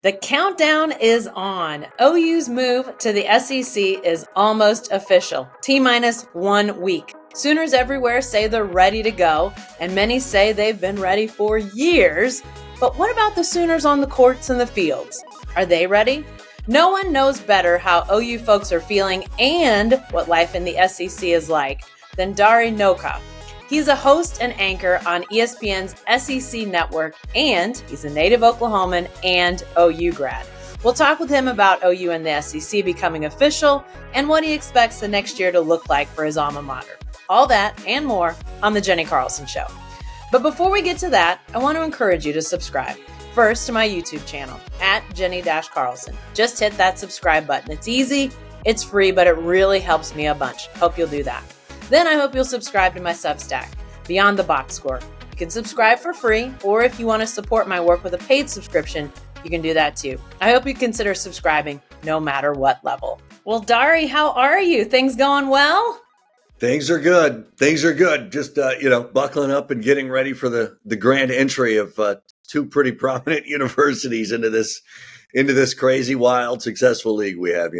The countdown is on. OU's move to the SEC is almost official. T-minus 1 week. Sooners everywhere say they're ready to go, and many say they've been ready for years. But what about the Sooners on the courts and the fields? Are they ready? No one knows better how OU folks are feeling and what life in the SEC is like than Dari Nowkhah. He's a host and anchor on ESPN's SEC network, and he's a native Oklahoman and OU grad. We'll talk with him about OU and the SEC becoming official and what he expects the next year to look like for his alma mater. All that and more on The Jenni Carlson Show. But before we get to that, I want to encourage you to subscribe. First, to my YouTube channel, at Jenni-Carlson. Just hit that subscribe button. It's easy, it's free, but it really helps me a bunch. Hope you'll do that. Then I hope you'll subscribe to my Substack, Beyond the Box Score. You can subscribe for free, or if you want to support my work with a paid subscription, you can do that too. I hope you consider subscribing no matter what level. Well, Dari, how are you? Things going well? Things are good. Just, buckling up and getting ready for the grand entry of two pretty prominent universities into this crazy, wild, successful league we have,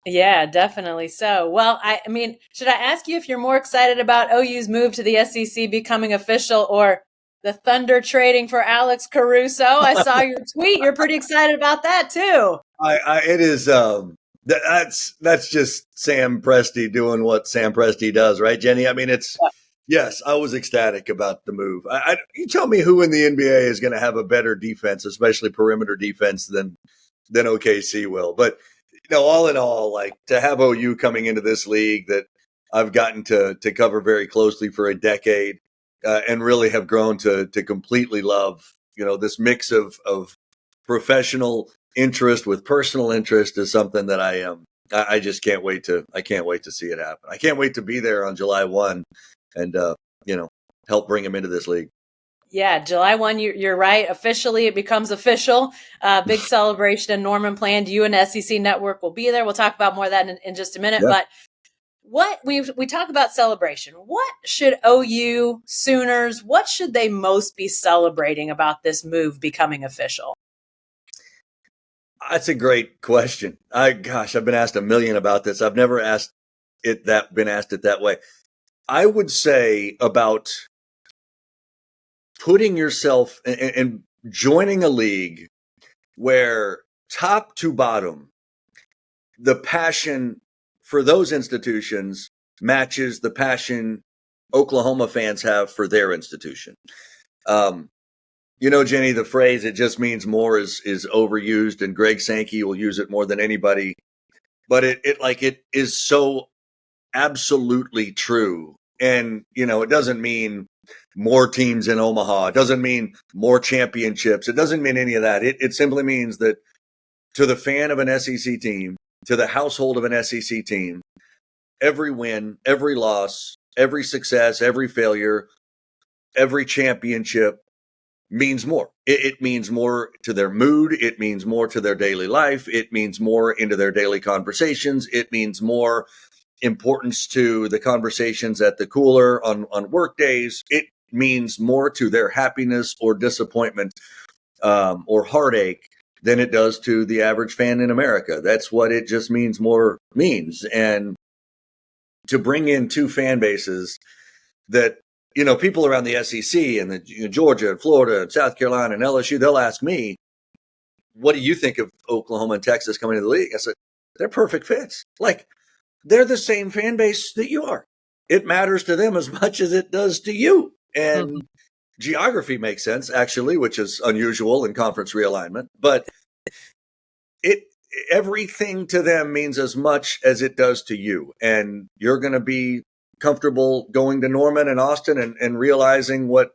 Yeah, definitely so. Well, I mean, should I ask you if you're more excited about OU's move to the SEC becoming official or the Thunder trading for Alex Caruso? I saw your tweet. You're pretty excited about that too. It is. That's just Sam Presti doing what Sam Presti does, right, Jenny? I mean, yes, I was ecstatic about the move. You tell me who in the NBA is going to have a better defense, especially perimeter defense, than OKC will. But all in all, like to have OU coming into this league that I've gotten to cover very closely for a decade and really have grown to completely love, this mix of professional interest with personal interest is something that I just can't wait to see it happen. I can't wait to be there on July 1 and, help bring him into this league. Yeah, July 1, you're right. Officially, it becomes official. Big celebration in Norman planned. You and SEC Network will be there. We'll talk about more of that in just a minute. Yeah. But what we talk about celebration. What should OU Sooners, what should they most be celebrating about this move becoming official? That's a great question. I've been asked a million about this. I've never been asked it that way. I would say about putting yourself and joining a league where top to bottom, the passion for those institutions matches the passion Oklahoma fans have for their institution. Jenny, the phrase, it just means more is overused, and Greg Sankey will use it more than anybody. But it is so absolutely true. And, it doesn't mean more teams in Omaha. It doesn't mean more championships. It doesn't mean any of that. It simply means that to the fan of an SEC team, to the household of an SEC team, every win, every loss, every success, every failure, every championship means more. It means more to their mood. It means more to their daily life. It means more into their daily conversations. It means more importance to the conversations at the cooler on work days. It means more to their happiness or disappointment or heartache than it does to the average fan in America. That's what it just means more means. And to bring in two fan bases that, people around the SEC and the Georgia and Florida and South Carolina and LSU, they'll ask me, what do you think of Oklahoma and Texas coming into the league? I said, they're perfect fits. Like, they're the same fan base that you are. It matters to them as much as it does to you. And geography makes sense, actually, which is unusual in conference realignment. But everything to them means as much as it does to you. And you're going to be comfortable going to Norman and Austin and realizing what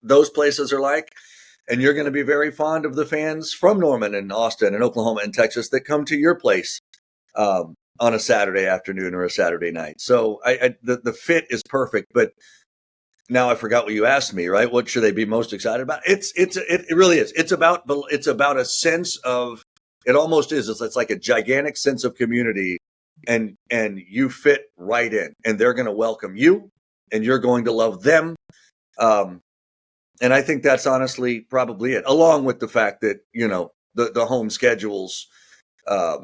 those places are like. And you're going to be very fond of the fans from Norman and Austin and Oklahoma and Texas that come to your place on a Saturday afternoon or a Saturday night. So the fit is perfect. But now I forgot what you asked me, right? What should they be most excited about? It really is. It's about a sense of, it almost is. It's like a gigantic sense of community, and you fit right in, and they're going to welcome you, and you're going to love them. And I think that's honestly probably it, along with the fact that, the home schedules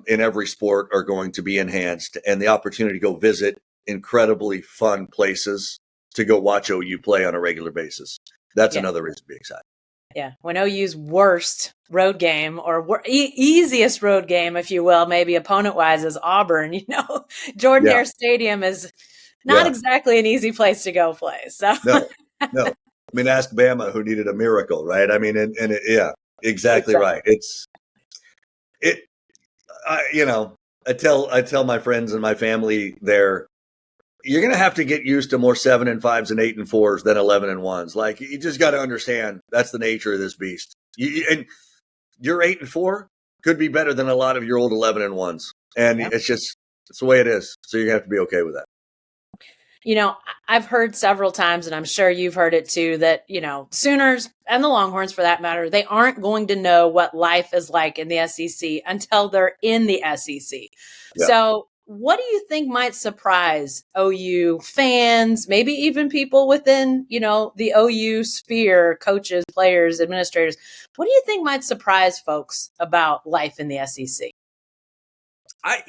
in every sport are going to be enhanced, and the opportunity to go visit incredibly fun places to go watch OU play on a regular basis. That's another reason to be excited. Yeah, when OU's worst road game or easiest road game, if you will, maybe opponent-wise, is Auburn. Jordan-Hare Stadium is not exactly an easy place to go play. So no. I mean, ask Bama, who needed a miracle, right? I mean, exactly right. I tell my friends and my family there, you're going to have to get used to more 7-5s and 8-4s than 11-1s. Like, you just got to understand that's the nature of this beast. And your 8-4 could be better than a lot of your old 11-1s. And it's the way it is. So you're going to have to be okay with that. I've heard several times, and I'm sure you've heard it too, that, Sooners and the Longhorns for that matter, they aren't going to know what life is like in the SEC until they're in the SEC. Yeah. So what do you think might surprise OU fans, maybe even people within, the OU sphere, coaches, players, administrators? What do you think might surprise folks about life in the SEC? I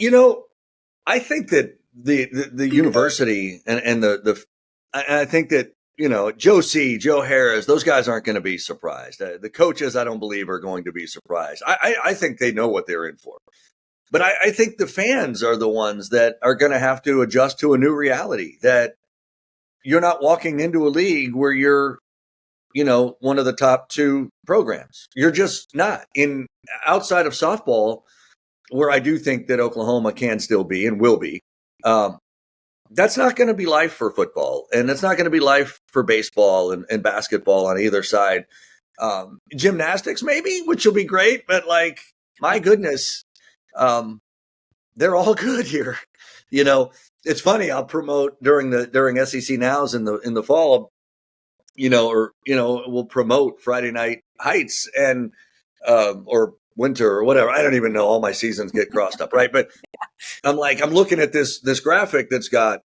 think that the university and I think that, Joe Harris, those guys aren't going to be surprised. The coaches, I don't believe, are going to be surprised. I think they know what they're in for. But I think the fans are the ones that are going to have to adjust to a new reality, that you're not walking into a league where you're, one of the top two programs. You're just not. Outside of softball, where I do think that Oklahoma can still be and will be, that's not going to be life for football. And that's not going to be life for baseball and basketball on either side. Gymnastics, maybe, which will be great. But, my goodness, they're all good here. It's funny. I'll promote during SEC Nows in the fall, we'll promote Friday Night Heights and, or winter or whatever. I don't even know. All my seasons get crossed up. Right. But I'm looking at this graphic that's got,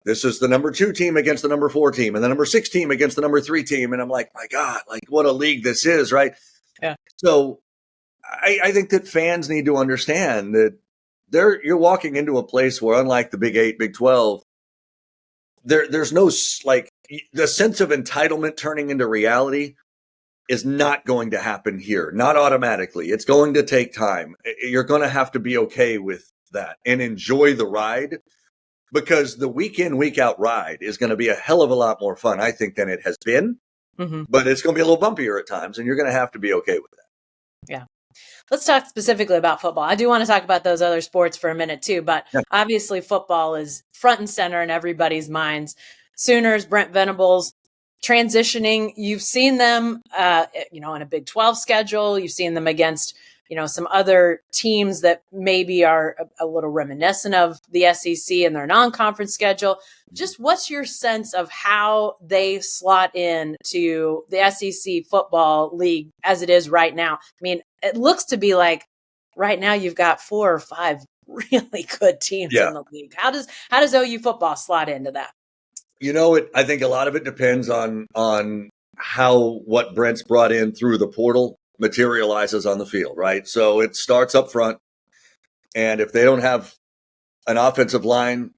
this is the number 2 team against the number 4 team and the number 6 team against the number 3 team. And I'm like, my God, what a league this is. Right. Yeah. So I think that fans need to understand that you're walking into a place where, unlike the Big 8, Big 12, there's no, the sense of entitlement turning into reality is not going to happen here. Not automatically. It's going to take time. You're going to have to be okay with that and enjoy the ride, because the week in, week out ride is going to be a hell of a lot more fun, I think, than it has been. Mm-hmm. But it's going to be a little bumpier at times, and you're going to have to be okay with that. Yeah. Let's talk specifically about football. I do want to talk about those other sports for a minute too, but obviously football is front and center in everybody's minds. Sooners, Brent Venables, transitioning. You've seen them, in a Big 12 schedule. You've seen them against, some other teams that maybe are a little reminiscent of the SEC and their non-conference schedule. Just what's your sense of how they slot in to the SEC football league as it is right now? I mean, it looks to be like right now you've got 4 or 5 really good teams in the league. How does OU football slot into that? I think a lot of it depends on how what Brent's brought in through the portal materializes on the field, right? So it starts up front, and if they don't have an offensive line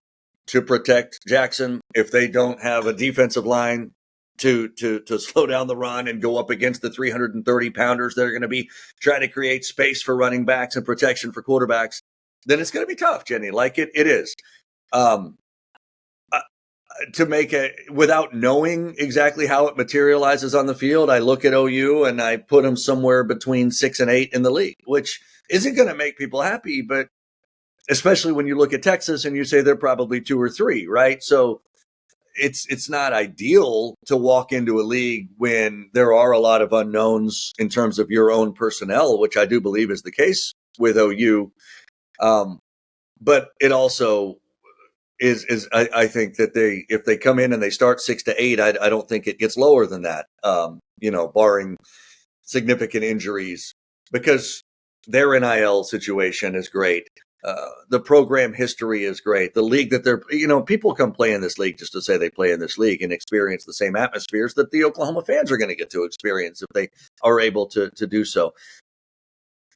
to protect Jackson, if they don't have a defensive line to slow down the run and go up against the 330 pounders that are going to be trying to create space for running backs and protection for quarterbacks, then it's going to be tough, Jenny. It is. To make it without knowing exactly how it materializes on the field, I look at OU and I put them somewhere between 6 and 8 in the league, which isn't going to make people happy, but especially when you look at Texas and you say they're probably 2 or 3, right? So it's not ideal to walk into a league when there are a lot of unknowns in terms of your own personnel, which I do believe is the case with OU. But it also is I think that if they come in and they start 6 to 8, I don't think it gets lower than that, barring significant injuries, because their NIL situation is great. The program history is great. The league that they're, people come play in this league just to say they play in this league and experience the same atmospheres that the Oklahoma fans are going to get to experience if they are able to do so.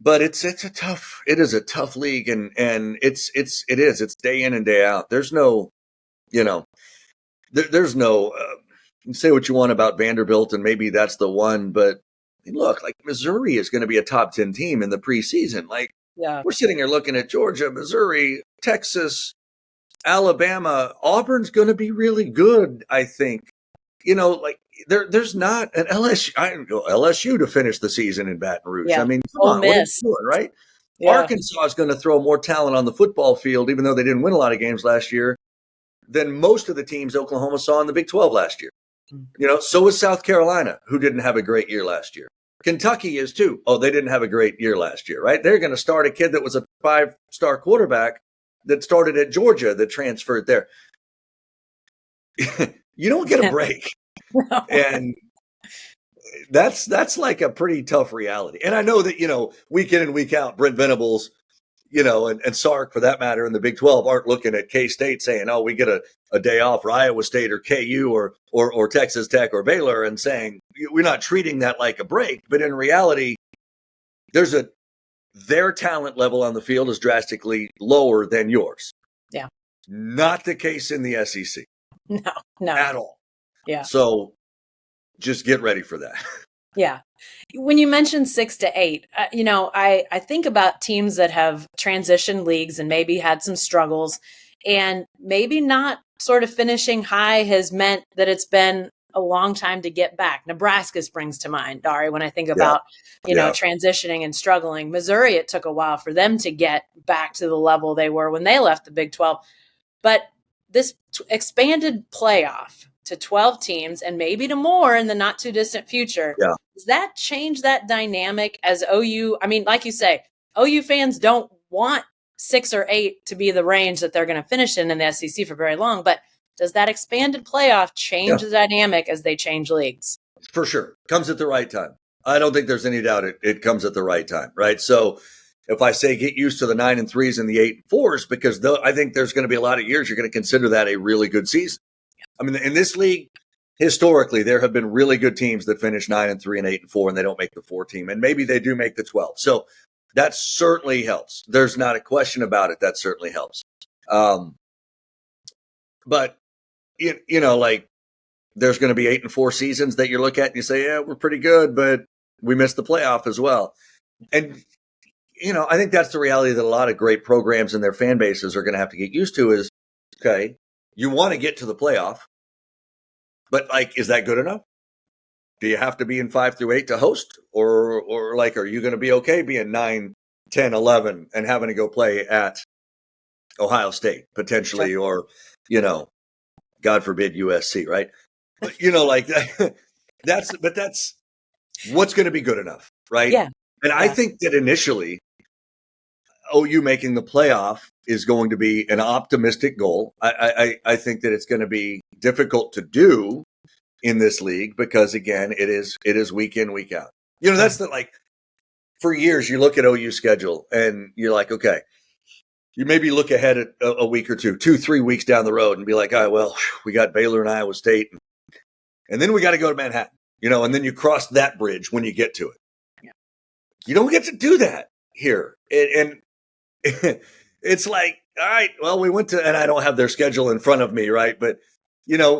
but it is a tough league, and it's day in and day out. There's no, you know, there's no, you say what you want about Vanderbilt, and maybe that's the one, but look, like Missouri is going to be a top 10 team in the preseason. Like, Yeah. we're sitting here looking at Georgia, Missouri, Texas, Alabama. Auburn's going to be really good, I think. Like there's not an LSU to finish the season in Baton Rouge. Yeah. I mean, come Ole on, what are you Miss. doing, right? Yeah. Arkansas is going to throw more talent on the football field, even though they didn't win a lot of games last year, than most of the teams Oklahoma saw in the Big 12 last year. So is South Carolina, who didn't have a great year last year. Kentucky is too. Oh, they didn't have a great year last year, right? They're going to start a kid that was a 5-star quarterback that started at Georgia that transferred there. You don't get a break. No. And that's like a pretty tough reality. And I know that, week in and week out, Brent Venables, and Sark, for that matter, in the Big 12 aren't looking at K-State saying, oh, we get a day off, or Iowa State or KU or Texas Tech or Baylor, and saying we're not treating that like a break. But in reality, their talent level on the field is drastically lower than yours. Yeah. Not the case in the SEC. No. At all. Yeah. So just get ready for that. Yeah. When you mentioned 6 to 8, I think about teams that have transitioned leagues and maybe had some struggles, and maybe not sort of finishing high has meant that it's been a long time to get back. Nebraska springs to mind, Dari, when I think about, transitioning and struggling. Missouri, it took a while for them to get back to the level they were when they left the Big 12. But this expanded playoff to 12 teams and maybe to more in the not too distant future. Yeah. Does that change that dynamic as OU? I mean, like you say, OU fans don't want 6 or 8 to be the range that they're going to finish in the SEC for very long. But does that expanded playoff change the dynamic as they change leagues? For sure. Comes at the right time. I don't think there's any doubt it comes at the right time, right? So if I say get used to the 9-3s and the 8-4s, because I think there's going to be a lot of years you're going to consider that a really good season. I mean, in this league, historically, there have been really good teams that finish 9-3 and 8-4, and they don't make the 4 team, and maybe they do make the 12. So that certainly helps. There's not a question about it. That certainly helps. But like there's going to be 8-4 seasons that you look at and you say, yeah, we're pretty good, but we missed the playoff as well. And I think that's the reality that a lot of great programs and their fan bases are going to have to get used to. Is okay. You want to get to the playoff, but is that good enough? Do you have to be in 5 through 8 to host? Or are you going to be okay being 9, 10, 11 and having to go play at Ohio State potentially, sure. Or, God forbid USC, right? But, that's what's going to be good enough, right? Yeah. And I think that initially OU making the playoff is going to be an optimistic goal. I think that it's going to be difficult to do in this league because, again, it is week in, week out. That's for years you look at OU's schedule and you're like, okay, you maybe look ahead at a week or 2-3 weeks down the road and be like, all right, well, we got Baylor and Iowa State, and then we got to go to Manhattan, and then you cross that bridge when you get to it. Yeah. You don't get to do that here. And it's like, all right, well, we went to, and I don't have their schedule in front of me, right? But,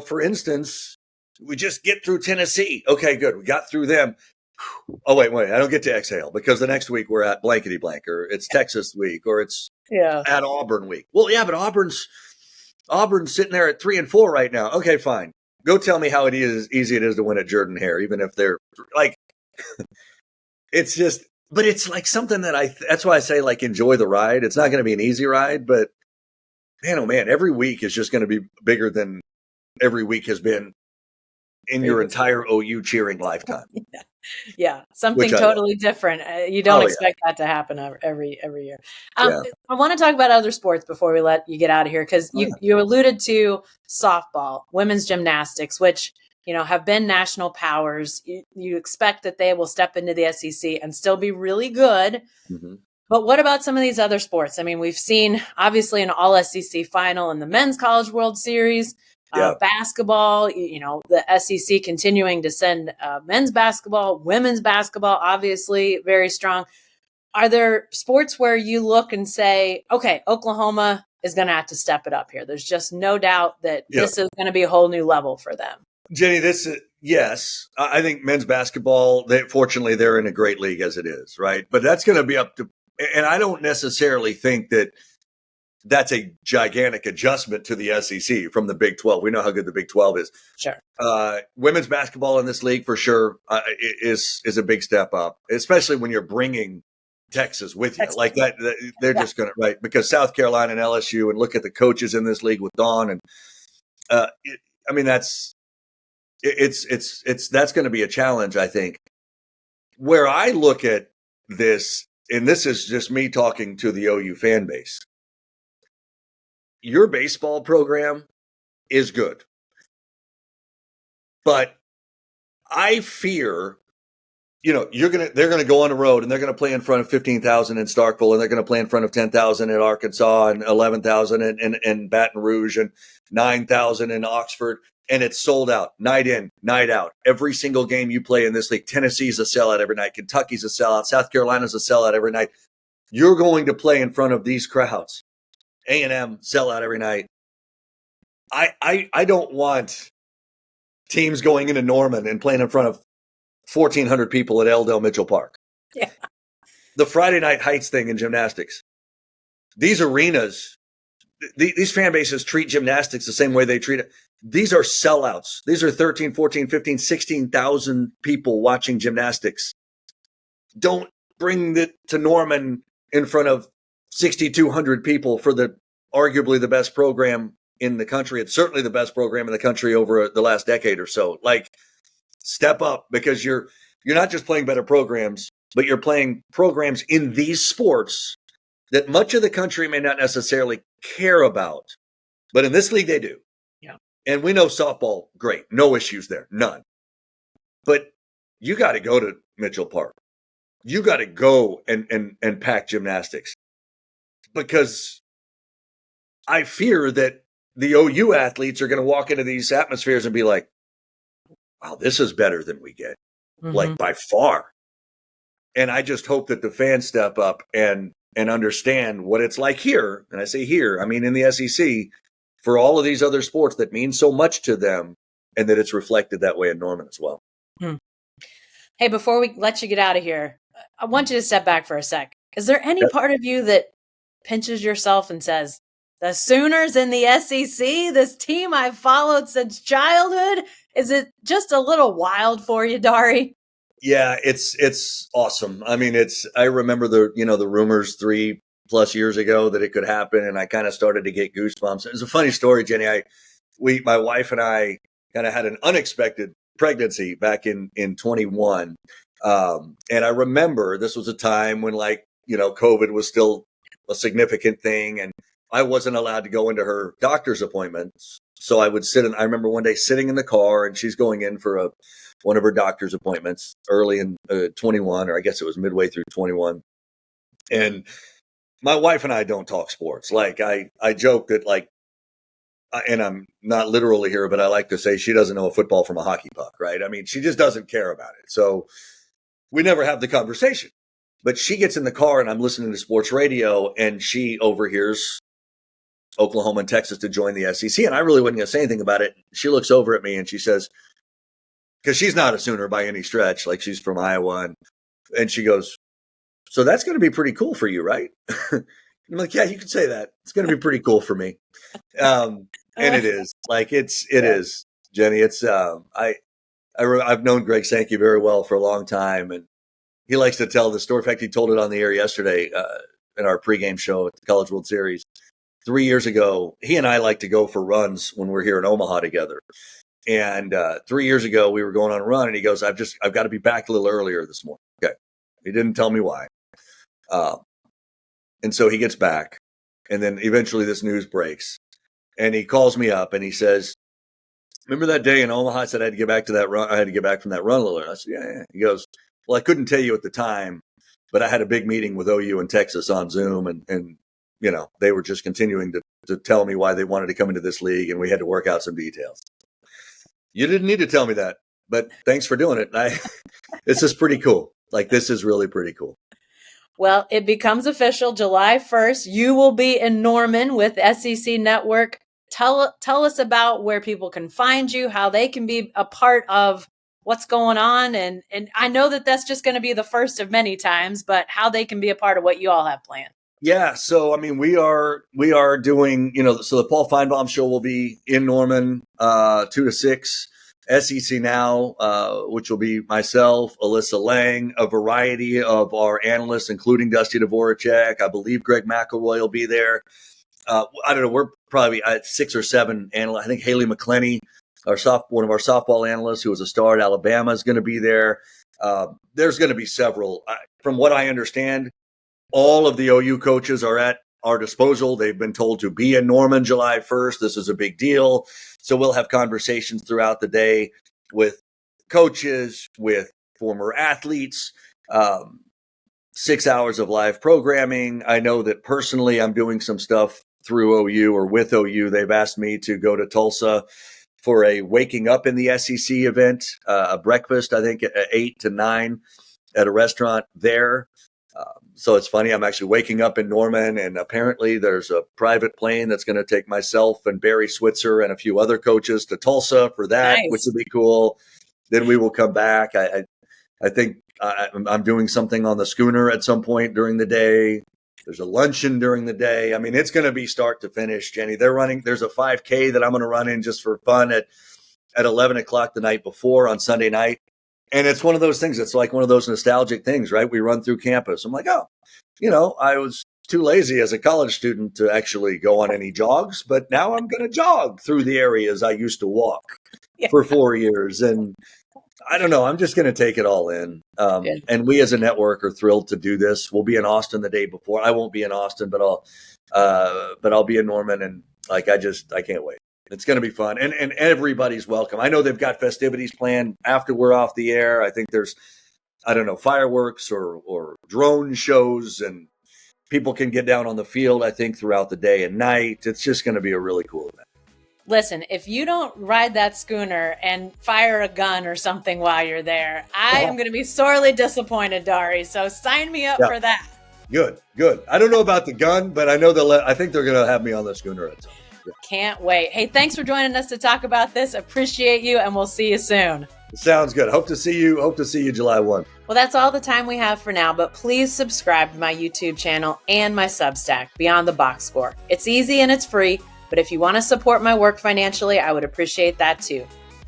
for instance, we just get through Tennessee. Okay, good. We got through them. Oh, wait, I don't get to exhale because the next week we're at blankety blank, or it's Texas week, or it's at Auburn week. Well, yeah, but Auburn's sitting there at 3-4 right now. Okay, fine. Go tell me how easy it is to win at Jordan-Hare, even if they're it's just, but it's something that that's why I say enjoy the ride. It's not going to be an easy ride, but man, oh man, every week is just going to be bigger than every week has been in your entire OU cheering lifetime. Yeah, something totally different. You don't expect that to happen every year. I want to talk about other sports before we let you get out of here, because you alluded to softball, women's gymnastics, which have been national powers. You expect that they will step into the SEC and still be really good. Mm-hmm. But what about some of these other sports? I mean, we've seen obviously an all SEC final in the Men's College World Series. Basketball, the SEC continuing to send men's basketball, women's basketball, obviously very strong. are there sports where you look and say, okay, Oklahoma is going to have to step it up here? There's just no doubt that this is going to be a whole new level for them. Jenny, yes, I think men's basketball, fortunately, they're in a great league as it is, right? But that's going to be up to, and I don't necessarily think that that's a gigantic adjustment to the SEC from the Big 12. We know how good the Big 12 is. Sure. Women's basketball in this league, for sure, is a big step up, especially when you're bringing Texas with you. Like that, they're just going to, right? Because South Carolina and LSU, and look at the coaches in this league with Dawn. And that's going to be a challenge, I think. Where I look at this, and this is just me talking to the OU fan base, your baseball program is good. But I fear, they're going to go on the road and they're going to play in front of 15,000 in Starkville, and they're going to play in front of 10,000 in Arkansas, and 11,000 in Baton Rouge, and 9,000 in Oxford. And it's sold out night in, night out. Every single game you play in this league, Tennessee's a sellout every night. Kentucky's a sellout. South Carolina's a sellout every night. You're going to play in front of these crowds. A&M sellout every night. I don't want teams going into Norman and playing in front of 1,400 people at L. Del Mitchell Park. Yeah. The Friday Night Heights thing in gymnastics. These arenas, these fan bases treat gymnastics the same way they treat it. These are sellouts. These are 13, 14, 15, 16,000 people watching gymnastics. Don't bring it to Norman in front of 6,200 people for arguably the best program in the country. It's certainly the best program in the country over the last decade or so. Like, step up, because you're not just playing better programs, but you're playing programs in these sports that much of the country may not necessarily care about. But in this league, they do. Yeah. And we know softball, great. No issues there. None. But you got to go to Mitchell Park. You got to go and pack gymnastics. Because I fear that the OU athletes are going to walk into these atmospheres and be like, wow, this is better than we get, like by far. And I just hope that the fans step up and understand what it's like here. And I say here, I mean in the SEC, for all of these other sports that mean so much to them, and that it's reflected that way in Norman as well. Hey, before we let you get out of here, I want you to step back for a sec. Is there any part of you that pinches yourself and says, the Sooners in the SEC, this team I've followed since childhood, is it just a little wild for you, Dari? Yeah, it's awesome. I mean, I remember the rumors 3+ years ago that it could happen, and I kind of started to get goosebumps. It's a funny story, Jenny. My wife and I kind of had an unexpected pregnancy back in 21. And I remember this was a time when COVID was still a significant thing, and I wasn't allowed to go into her doctor's appointments. So I would I remember one day sitting in the car, and she's going in for one of her doctor's appointments early in 21, or I guess it was midway through 21. And my wife and I don't talk sports. Like I joke that and I'm not literally here, but I like to say she doesn't know a football from a hockey puck, right? I mean, she just doesn't care about it. So we never have the conversation. But she gets in the car, and I'm listening to sports radio, and she overhears Oklahoma and Texas to join the SEC. And I really wasn't going to say anything about it. She looks over at me and she says, because she's not a Sooner by any stretch, like she's from Iowa. And she goes, so that's going to be pretty cool for you, right? I'm like, yeah, you can say that. It's going to be pretty cool for me. And it is. It is, Jenny. It's, I've known Greg Sankey very well for a long time, and he likes to tell the story. In fact, he told it on the air yesterday in our pregame show at the College World Series. 3 years ago, he and I like to go for runs when we're here in Omaha together. And 3 years ago, we were going on a run, and he goes, I've got to be back a little earlier this morning. Okay. He didn't tell me why. And so he gets back, and then eventually this news breaks, and he calls me up and he says, remember that day in Omaha? I said I had to get back to that run. I had to get back from that run a little early. I said, yeah. He goes, well, I couldn't tell you at the time, but I had a big meeting with OU in Texas on Zoom, and they were just continuing to tell me why they wanted to come into this league, and we had to work out some details. You didn't need to tell me that, but thanks for doing it. This is pretty cool. This is really pretty cool. Well, it becomes official July 1st. You will be in Norman with SEC Network. Tell us about where people can find you, how they can be a part of what's going on. And I know that that's just going to be the first of many times, but how they can be a part of what you all have planned. Yeah. So, I mean, we are doing, so the Paul Feinbaum show will be in Norman, 2 to 6. SEC Now, which will be myself, Alyssa Lang, a variety of our analysts, including Dusty Dvoracek. I believe Greg McElroy will be there. I don't know. We're probably at 6 or 7 analysts. I think Haley McClenny, one of our softball analysts who was a star at Alabama, is going to be there. There's going to be several. From what I understand, all of the OU coaches are at our disposal. They've been told to be in Norman July 1st. This is a big deal. So we'll have conversations throughout the day with coaches, with former athletes, 6 hours of live programming. I know that personally I'm doing some stuff through OU or with OU. They've asked me to go to Tulsa for a Waking Up in the SEC event, a breakfast, I think at 8 to 9 at a restaurant there. So it's funny, I'm actually waking up in Norman, and apparently there's a private plane that's going to take myself and Barry Switzer and a few other coaches to Tulsa for that, Nice. which would be cool. Then we will come back. I think I'm doing something on the schooner at some point during the day. There's a luncheon during the day. I mean, it's going to be start to finish, Jenny. There's a 5K that I'm going to run in just for fun at 11 o'clock the night before on Sunday night. And it's one of those things. It's like one of those nostalgic things, right? We run through campus. I'm like, oh, I was too lazy as a college student to actually go on any jogs, but now I'm going to jog through the areas I used to walk for 4 years. And I don't know. I'm just going to take it all in. And we as a network are thrilled to do this. We'll be in Austin the day before. I won't be in Austin, but I'll be in Norman. And I can't wait. It's going to be fun. And everybody's welcome. I know they've got festivities planned after we're off the air. I think there's, fireworks or drone shows, and people can get down on the field, I think, throughout the day and night. It's just going to be a really cool event. Listen, if you don't ride that schooner and fire a gun or something while you're there, I am going to be sorely disappointed, Dari. So sign me up for that. Good. I don't know about the gun, but I know I think they're going to have me on the schooner at some point. Can't wait. Hey, thanks for joining us to talk about this. Appreciate you, and we'll see you soon. Sounds good. Hope to see you July 1. Well, that's all the time we have for now, but please subscribe to my YouTube channel and my Substack, Beyond the Box Score. It's easy and it's free, but if you want to support my work financially, I would appreciate that too. You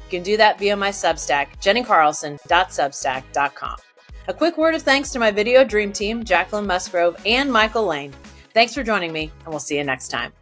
can do that via my Substack, jennicarlson.substack.com. A quick word of thanks to my video dream team, Jacqueline Musgrove and Michael Lane. Thanks for joining me, and we'll see you next time.